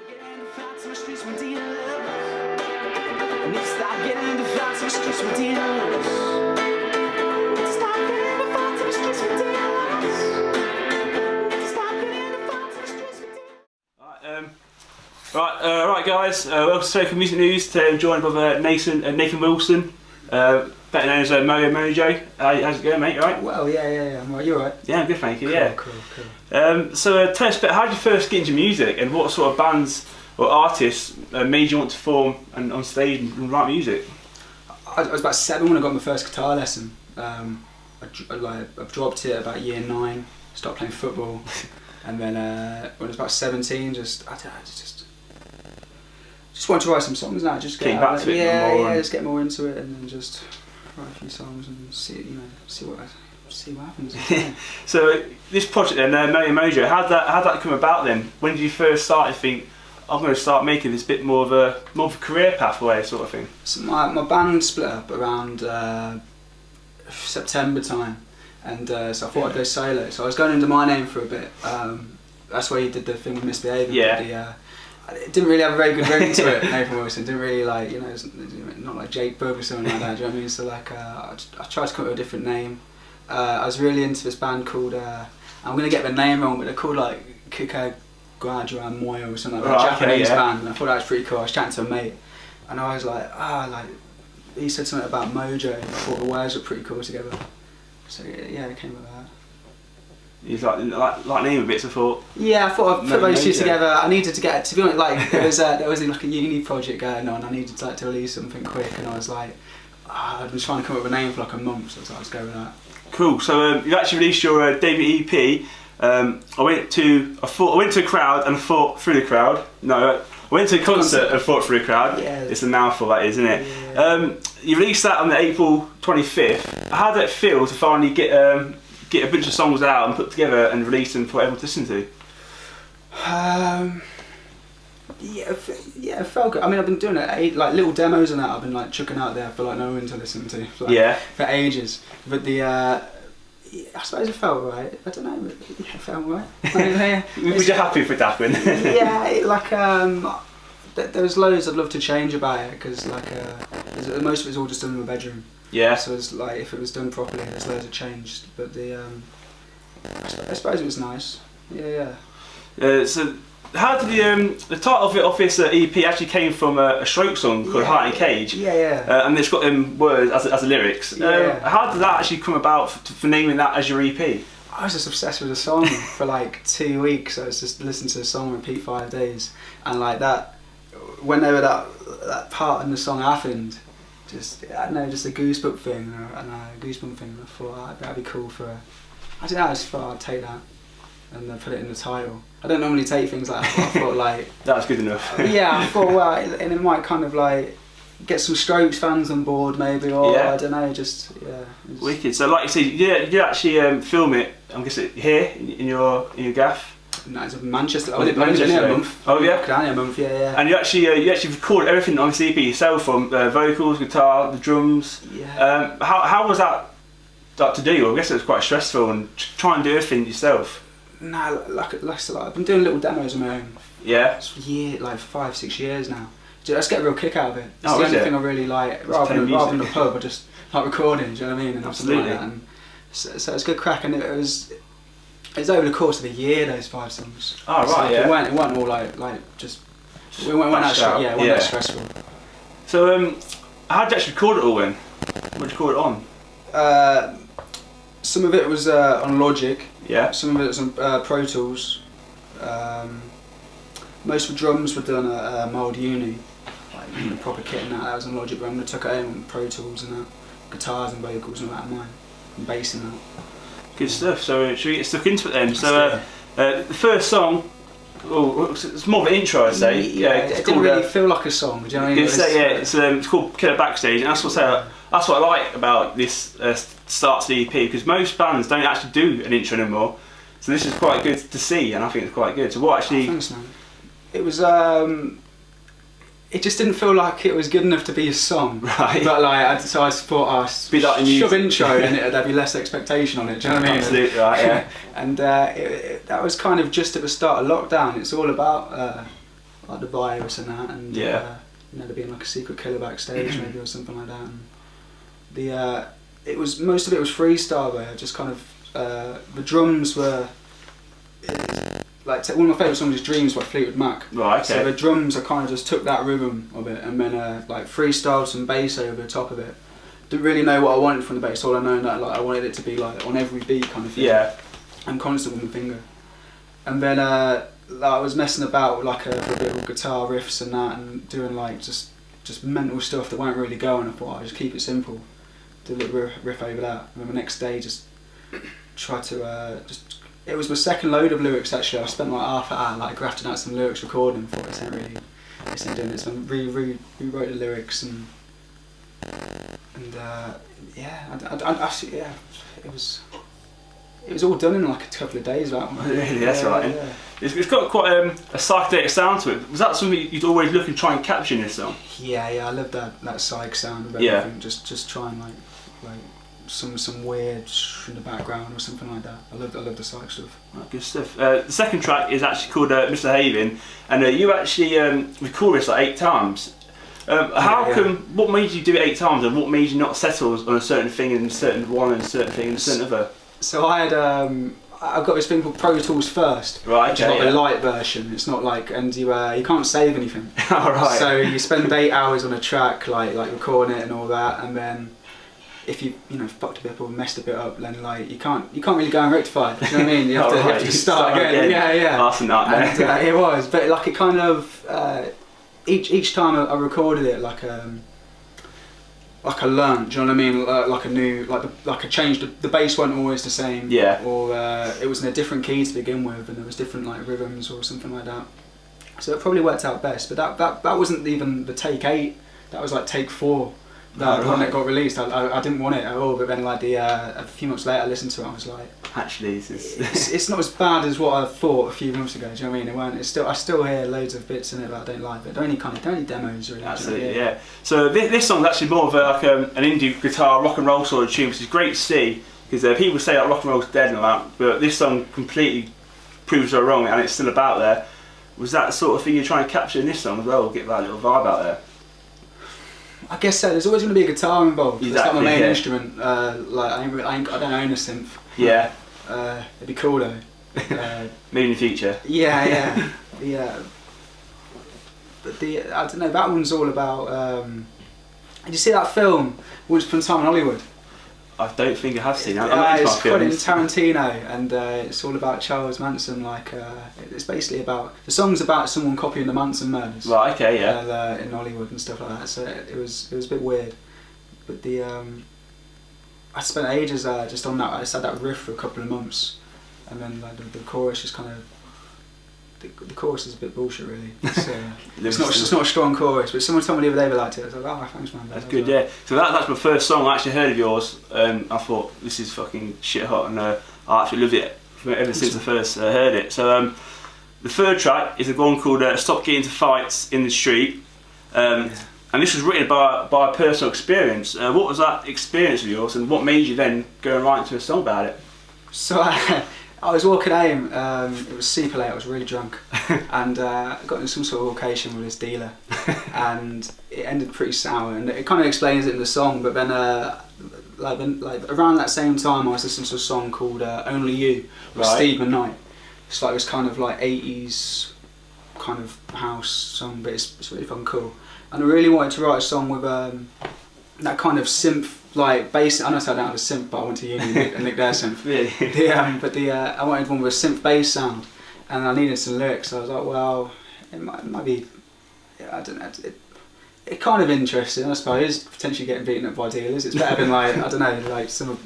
Right guys, welcome to Soca Music News. Today I'm joined by Nathan Wilson, better known as Moyo Mojo. How's it going, mate? You alright? Well, yeah. I'm alright. You alright? Yeah, I'm good, thank you. Cool, Cool. So tell us a bit, how did you first get into music, and what sort of bands or artists made you want to form and on stage and write music? I was about 7 when I got my first guitar lesson. I dropped it about year 9, started playing football, and then when I was about 17, just wanted to write some songs now. Just get back to it just get more into it, and then just write a few songs and see what happens. So this project then, Moyo Mojo, how'd that come about then? When did you first start to think, I'm going to start making this bit more of a career pathway sort of thing? So my band split up around September time, and so I thought I'd go solo. So I was going under my name for a bit. That's where you did the thing with Misbehaving. Yeah. It didn't really have a very good ring to it. Nathan Wilson didn't really it's not like Jake Bub or something like that. Do you know what I mean? So I tried to come up with a different name. I was really into this band called I'm going to get the name wrong, but they're called like Kika Guajuan Moyo or something like that, Japanese band, and I thought that was pretty cool. I was chatting to a mate, and I was like, he said something about Mojo, and I thought the words were pretty cool together. So yeah, it came with that. You like naming bits, I thought. Yeah, I thought I'd put those two together. I needed to get, to be honest, like there was like a uni project going on. I needed to release something quick, and I was like, I've been trying to come up with a name for like a month, so I was like, let's go with that. Cool. So you've actually released your debut EP. I went to a crowd and fought through the crowd. No, I went to a concert and fought through the crowd. Yeah. It's a mouthful, that is, isn't it? Yeah. You released that on the April 25th. How did it feel to finally get a bunch of songs out and put together and release them for everyone to listen to? Yeah, it felt good. I mean, I've been doing it, like little demos and that. I've been like chucking out there for like no one to listen to. For ages. But I suppose it felt right. I don't know, but it felt right. Was you happy for that? Yeah, there was loads I'd love to change about it, because most of it's all just done in my bedroom. Yeah. So it's like, if it was done properly, there's loads of change. But I suppose it was nice. Yeah. So how did the title of this EP actually came from a Stroke song called Heart in a Cage? Yeah. And it's got words as the lyrics. Yeah. How did that actually come about for naming that as your EP? I was just obsessed with the song for like 2 weeks. I was just listening to the song on repeat 5 days, and like that, whenever that part in the song happened, just a goosebump thing, I thought that'd be cool for. I don't know. I just thought I'd take that and put it in the title. I don't normally take things like that, but I thought like that's good enough. Yeah, I thought and it might kind of like get some Strokes fans on board maybe, or I don't know, just wicked. So like you said, you actually film it. I'm guessing here in your gaff. No, it's in Manchester. Was it Manchester? A month. Oh yeah. A month, yeah. And you actually recorded everything on the EP yourself, from vocals, guitar, the drums. Yeah. How was that to do? I guess it was quite stressful, and try and do everything yourself. No, like I've been doing little demos on my own. Yeah. For years, like 5-6 years now. I just get a real kick out of it. It's the only thing I really like, rather than the pub. I just like recording. Do you know what I mean? And absolutely. Like that. And so it's good crack, and it was over the course of a year, those 5 songs. Oh right, so yeah. It weren't all just. We weren't that stressful. So how did you actually record it all then? What did you record it on? Some of it was on Logic. Yeah. Some of it was on Pro Tools. Most of the drums were done at Mold Uni, like the proper kit and that was on Logic, but I took it home on Pro Tools and that. Guitars and vocals and that of mine, and bass and that. Good stuff. So should we get stuck into it then? So the first song, it's more of an intro, I'd say. It didn't really feel like a song. Do you know what I mean? It's called Killer Backstage, and that's what I like about this start to the EP, because most bands don't actually do an intro anymore. So this is quite good to see, and I think it's quite good. So what actually? Thanks, man. It was. It just didn't feel like it was good enough to be a song. Right. But like, so I thought I'd shove intro and there'd be less expectation on it. Do you know what I mean? Absolutely right. Yeah. And that was kind of just at the start of lockdown. It's all about like the virus and that, and you know, there being like a secret killer backstage maybe or something like that. And most of it was freestyle though. Just kind of the drums were like one of my favourite songs is Dreams by Fleetwood Mac. Right. Okay. So the drums I kind of just took that rhythm of it and then like freestyled some bass over the top of it. Didn't really know what I wanted from the bass. All I know that like I wanted it to be like on every beat kind of thing. Yeah. And constant with my finger. And then I was messing about with like a bit of guitar riffs and that, and doing like just mental stuff that won't really go. And I thought I'd just keep it simple, do a little riff over that. And then the next day just try to it was my second load of lyrics actually. I spent like half an hour like grafting out some lyrics, recording for it. It's not doing it. So I rewrote the lyrics and it was all done in like a couple of days. That one. Really, that's right. Yeah. It's got quite a psychedelic sound to it. Was that something you'd always look and try and capture in this song? Yeah, I love that psych sound of everything. Just try and like some weird in the background or something like that. I love the psych stuff. Right, good stuff. The second track is actually called Misbehaving, and you actually recorded this like 8 times. What made you do it 8 times, and what made you not settle on a certain thing and a certain one and a certain thing and a certain other? So I had I've got this thing called Pro Tools First, right? Which is not the light version. It's not like, and you can't save anything. All right. So you spend 8 hours on a track, like recording it and all that, and then if you fucked a bit up or messed a bit up, then like you can't really go and rectify it. Do you know what I mean? You have to start again. Yeah. That's a nightmare. And, it was, but like it kind of each time I recorded it like I learned. Do you know what I mean? Like a new, like a change. The bass wasn't always the same. Yeah. Or it was in a different key to begin with, and there was different like rhythms or something like that. So it probably worked out best. But that wasn't even the take 8. That was like take 4. The one that got released. I didn't want it at all. But then like a few months later, I listened to it. I was like, actually, it's not as bad as what I thought a few months ago. Do you know what I mean? It weren't. I still hear loads of bits in it that I don't like. But they're only demos really. Absolutely, yeah. So this song's actually more of like an indie guitar rock and roll sort of tune, which is great to see, because people say that rock and roll's dead and all that, but this song completely proves they're wrong, and it's still about there. Was that the sort of thing you're trying to capture in this song as well? Get that little vibe out there. I guess so. There's always going to be a guitar involved. Exactly, it's not my main instrument. Like I don't own a synth. Yeah. It'd be cool though. Maybe in the future. Yeah. But I don't know. That one's all about. Did you see that film Once Upon a Time in Hollywood? I don't think I have seen it. It's Quentin Tarantino, and it's all about Charles Manson. Like it's basically about, the song's about someone copying the Manson murders. Right. Okay. Yeah. In Hollywood and stuff like that. So it was a bit weird, but I spent ages just on that. I just had that riff for a couple of months, and then like the chorus just kind of. The chorus is a bit bullshit, really. It's not a strong chorus, but someone told me the other day they liked it. I was like, oh, thanks, man. That's good, yeah. So that's my first song I actually heard of yours. I thought, this is fucking shit hot, and I actually loved it ever since I first heard it. So the third track is a one called Stop Getting Into Fights in the Street. And this was written by a personal experience. What was that experience of yours, and what made you then go and write into a song about it? So I was walking home, it was super late, I was really drunk, and I got in some sort of altercation with this dealer, and it ended pretty sour, and it kind of explains it in the song, but then like around that same time I was listening to a song called Only You with Steve McKnight. It's like this kind of like 80s kind of house song, but it's really fucking cool, and I really wanted to write a song with that kind of synth like bass. I know I don't have a synth, but I went to uni and nicked their synth. Really? I wanted one with a synth bass sound, and I needed some lyrics. So I was like, well, it might be. I don't know. It kind of interesting, I suppose. Potentially getting beaten up by dealers. It's better than like I don't know, like some of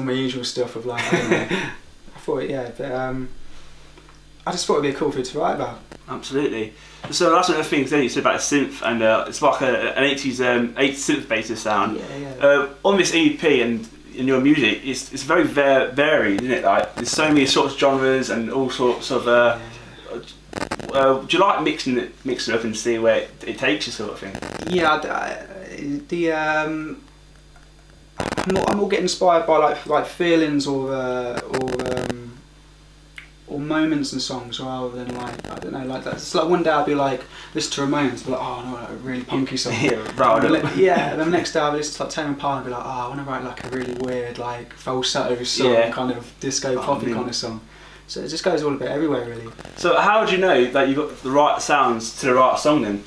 my usual stuff of like. I don't know. I thought, but I just thought it'd be a cool thing to write about. Absolutely. So that's one of the things then you said about synth, and it's like an 80s synth bass sound. Yeah. On this EP and in your music, it's very varied, isn't it? Like there's so many sorts of genres and all sorts of. Do you like mixing it up and see where it takes you, sort of thing? Yeah, I'm all getting inspired by like feelings or moments and songs rather than like, I don't know, like that. It's like one day I'll be like, listen to Ramones, be like, oh no, like a really punky song. Yeah, then the next day I'll listen to like Tame Impala and be like, oh, I want to write like a really weird like falsetto song, kind of disco poppy kind of song. So it just goes all a bit everywhere really. So how do you know that you've got the right sounds to the right song then?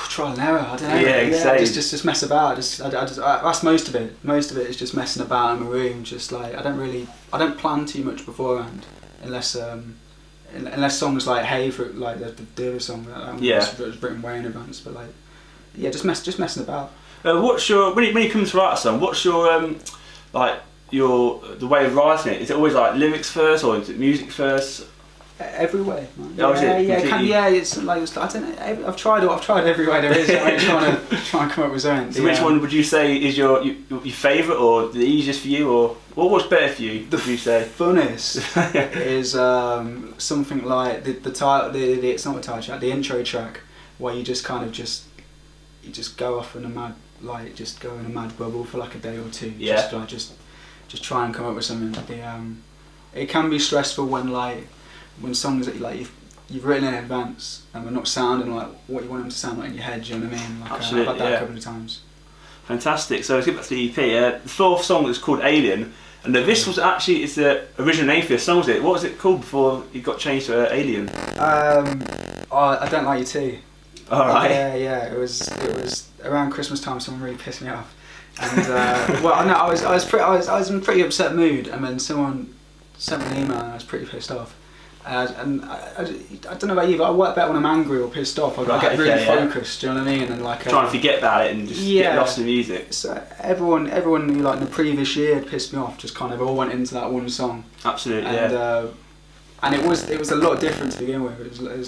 Trial and error. I don't know. Yeah, just mess about. That's most of it. Most of it is just messing about in my room. Just like I don't plan too much beforehand, unless songs like Hey for like the other song that was written way in advance. But like just messing about. What's your when you come to write a song? What's your like the way of writing it? Is it always like lyrics first or is it music first? Every way, man. It's like I don't know. I've tried every way there is. I'm trying to come up with something. So which one would you say is your favourite or the easiest for you, or what was better for you? Would you say funnest is something like the title. It's not the title track. The intro track, where you just kind of just go off in a mad go in a mad bubble for like a day or two. Yeah. Just try and come up with something. It can be stressful when songs that you've written in advance and they're not sounding like what you want them to sound like in your head, do you know what I mean? Like, Absolutely, I've had that a couple of times. Fantastic. So let's get back to the EP. The fourth song is called Alien, and this was actually it's the original name for the song, was it? What was it called before it got changed to Alien? I Don't Like You Too. Alright. Yeah. It was around Christmas time. Someone really pissed me off, and I was in a pretty upset mood, and then someone sent me an email, and I was pretty pissed off. And I don't know about you, but I work better when I'm angry or pissed off. I get really focused. Do you know what I mean? And like trying to forget about it and just get lost in the music. So everyone who like in the previous year had pissed me off just kind of all went into that one song. Absolutely, and it was a lot different to begin with.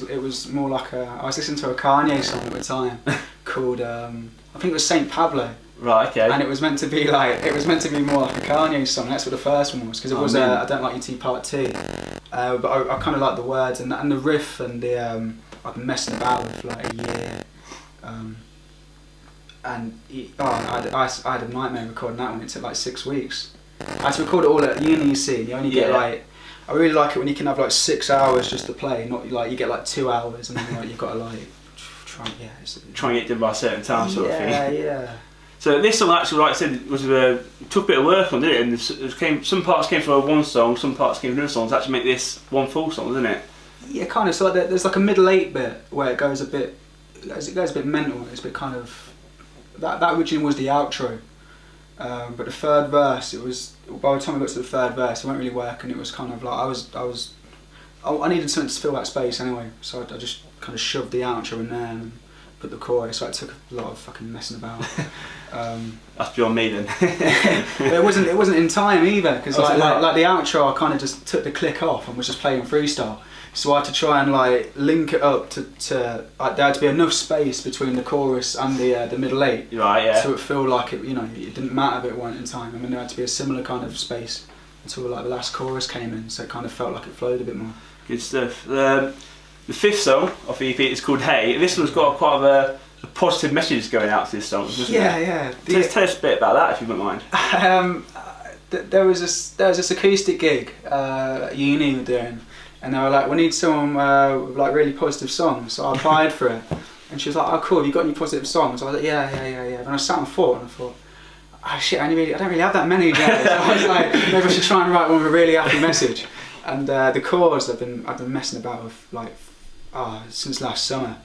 It was more like I was listening to a Kanye song at the time called I think it was Saint Pablo. Right, okay. And it was meant to be more like a Kanye song. That's what the first one was, because it was I Don't Like You Too Part 2. But I kind of like the words and the riff and the I've been messing about with for like a year. I had a nightmare recording that one. It took like 6 weeks. I had to record it all at uni. You see, you only get like. I really like it when you can have like 6 hours just to play, not like you get like 2 hours and then like you've got to like try and get done by a certain time sort of thing. Yeah. So this song actually, like I said, was took a bit of work on, didn't it? And some parts came from one song, some parts came from another song to actually make this one full song, isn't it? Yeah, kind of. So like there's like a middle 8 bit where it goes a bit mental. It's a bit kind of that originally was the outro, but the third verse, it was by the time I got to the third verse, it wasn't really working. It was kind of like I needed something to fill that space anyway, so I just kind of shoved the outro in there and put the chorus, so it took a lot of fucking messing about. That's beyond me then. But it wasn't in time either, because like the outro I kind of just took the click off and was just playing freestyle. So I had to try and like link it up to like, there had to be enough space between the chorus and the middle 8. Right, yeah. So it felt like it didn't matter if it weren't in time. I mean, there had to be a similar kind of space until like the last chorus came in, so it kind of felt like it flowed a bit more. Good stuff. The fifth song of the EP is called Hey. This one's got quite a positive message going out to this song, doesn't it? Yeah. Tell us a bit about that, if you wouldn't mind. There was this acoustic gig at uni we were doing, and they were like, we need someone with like really positive songs. So I applied for it, and she was like, oh cool, have you got any positive songs? I was like, yeah. And I sat and thought, oh shit, I don't really have that many. So I was like, maybe I should try and write one with a really happy message. And the chorus I've been messing about with like since last summer.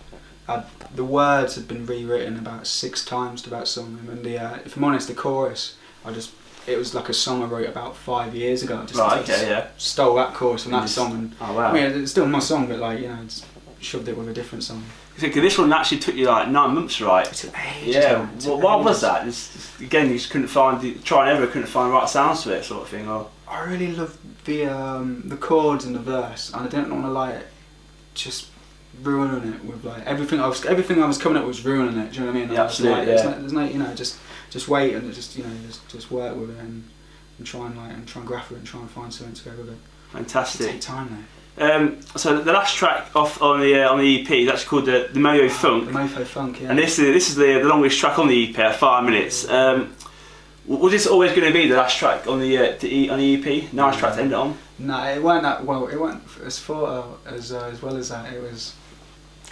The words had been rewritten about 6 times to that song, and if I'm honest, the chorus it was like a song I wrote about 5 years ago. I just stole that chorus from that song, and I mean it's still my song, but like just shoved it with a different song. Because this one actually took you like 9 months to write. It took ages. Yeah. Why was that? Again, you just couldn't find couldn't find the right sounds to it, sort of thing, or. I really loved the chords and the verse, and I didn't want to like just ruining it with like everything I was coming up was ruining it. Do you know what I mean? Yeah, absolutely. There's no just wait and just work with it and try and graph it and try and find something to go with it. Fantastic. It take time though. So the last track off on the EP is actually called the Moyo Funk. The Moyo Funk, yeah. And this is the longest track on the EP at 5 minutes. Was this always going to be the last track on the EP? Nice track to end it on. No, it weren't that well. It weren't as thought as well as that. It was.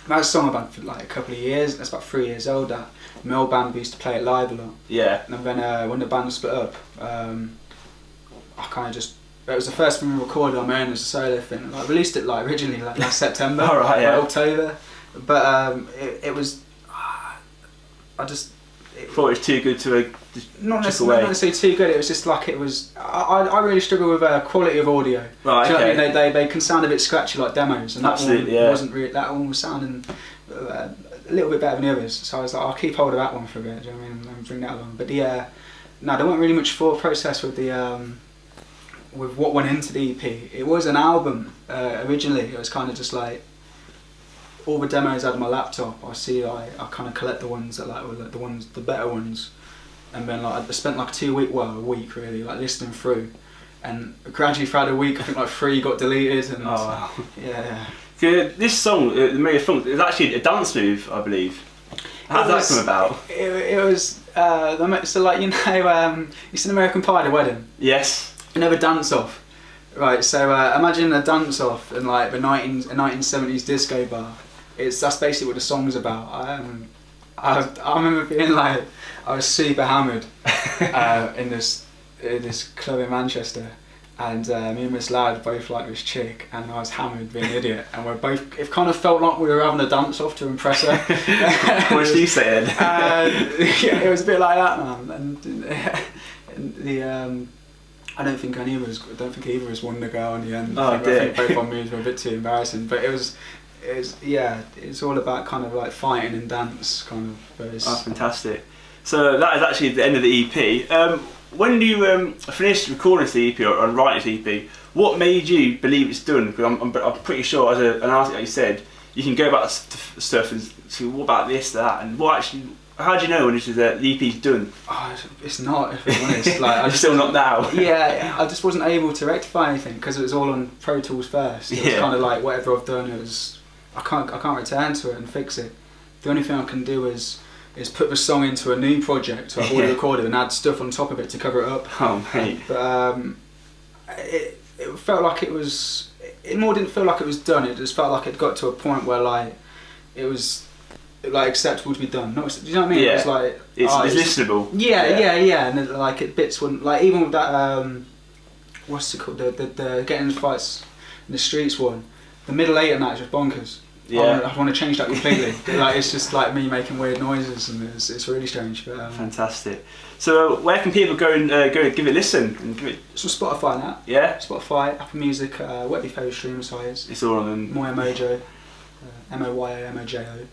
That was a song I've done for like a couple of years. That's about 3 years old. That my old band, we used to play it live a lot. Yeah. And then when the band split up, I kind of just. It was the first thing we recorded on my own as a solo thing. I released it like originally like last September, All right, yeah. like October. But it was. I just. Thought it was too good to not necessarily too good. It was just like it was. I really struggle with quality of audio. Right. Do you know Okay. what I mean? They can sound a bit scratchy like demos, and Absolutely, that one yeah. wasn't really. That one was sounding a little bit better than the others. So I was like, I'll keep hold of that one for a bit. Do you know what I mean? And bring that along. But no, there wasn't really much thought process with the with what went into the EP. It was an album originally. It was kind of just like. All the demos out of my laptop, I kind of collect the ones that like were like the better ones, and then like I spent like a week really, like listening through, and gradually throughout the week I think like 3 got deleted, and wow. yeah. This song, the Moyo Funk, is actually a dance move, I believe. How's that come about? It was so like you seen American Pie, the wedding. Yes. You know the dance off, right? So imagine a dance off in like the 1970s disco bar. That's basically what the song's about. I remember being like, I was super hammered in this club in Manchester, and me and Miss Ladd both liked this chick, and I was hammered, being an idiot, and it kind of felt like we were having a dance off to impress her. What did you say then? Yeah, it was a bit like that, man. And I don't think either of us won the girl in the end. Oh, I think both our moves were a bit too embarrassing, but it's all about kind of like fighting and dance kind of. Oh, fantastic. So that is actually the end of the EP. When you finished recording the EP or writing the EP, what made you believe it's done? Because I'm pretty sure as an artist, like you said, you can go back to stuff and say, what about this, that, and how do you know when the EP's done? Oh, it's not, if I'm honest. Like, It's still not now. Yeah, I just wasn't able to rectify anything because it was all on Pro Tools first. It was kind of like whatever I've done, I can't return to it and fix it. The only thing I can do is put the song into a new project I've already recorded and add stuff on top of it to cover it up. Oh mate. But it felt like it was. It more didn't feel like it was done. It just felt like it got to a point where like it was like acceptable to be done. Not, do you know what I mean? Yeah. It was like it's listenable. Yeah. And then, like bits wouldn't like even with that what's it called the getting in fights in the streets one. The middle 8 and that is just bonkers. Yeah. I want to change that completely. Like it's just like me making weird noises, and it's really strange. But, fantastic. So where can people go and give it a listen and give it? It's on Spotify now. Yeah. Spotify, Apple Music, whatever your favourite streaming site is. It's all on them. Moyo Mojo, MOYOMOJO.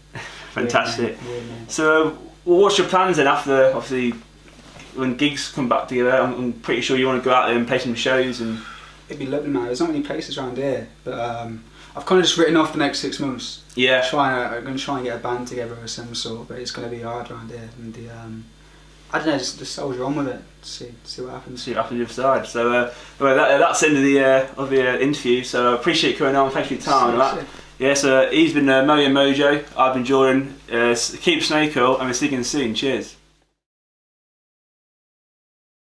Fantastic. Weird name. So what's your plans then after obviously when gigs come back together? I'm pretty sure you want to go out there and play some shows and. It'd be lovely, man. There's not many places around here, but I've kind of just written off the next 6 months. Yeah. I'm going to try and get a band together of some sort, but it's going to be hard around here. And I don't know, just soldier on with it. See what happens. See what happens on the other side. So that's the end of the interview. So I appreciate you coming on. Thanks for your time. And that. Yeah. So he's been Moyo Mojo. I've been Jordan. Keep Snake Oil, and we're seeing you soon. Cheers.